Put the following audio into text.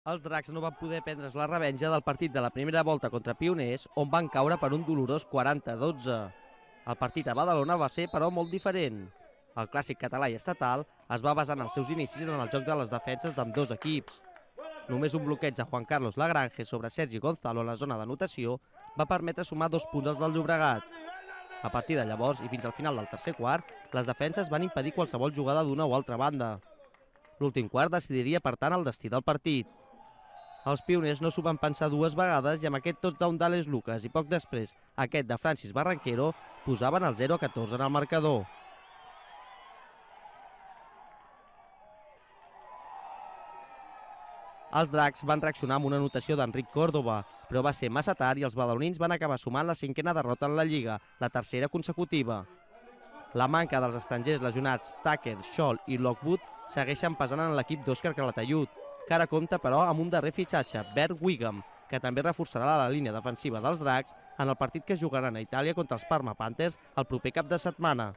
Els Dracs no van poder prendre's la revenja del partit de la primera volta contra Pioners, on van caure per un dolorós 40-12. El partit a Badalona va ser, però, molt diferent. El clàssic català i estatal es va basar en els seus inicis en el joc de les defenses d'ambdós equips. Només un bloqueig de Juan Carlos Lagrange sobre Sergi Gonzalo a la zona d'anotació va permetre sumar 2 punts als del Llobregat. A partir de llavors i fins al final del tercer quart, les defenses van impedir qualsevol jugada d'una o altra banda. L'últim quart decidiria, per tant, el destí del partit. Els Pioners no s'ho van pensar 2 vegades i amb aquest touchdown d'Àlex Lucas i poc després aquest de Francis Barranquero posaven el 0-14 en el marcador. Els Dracs van reaccionar amb una anotació d'Enric Córdoba, però va ser massa tard i els badalonins van acabar sumant la 5a derrota en la Lliga, la tercera consecutiva. La manca dels estrangers lesionats Tucker, Scholl i Lockwood segueixen pesant en l'equip d'Òscar Calatayud, que ara compta, però, amb un darrer fitxatge, Bert Wigham, que també reforçarà la línia defensiva dels Dracs en el partit que jugaran a Itàlia contra els Parma Panthers el proper cap de setmana.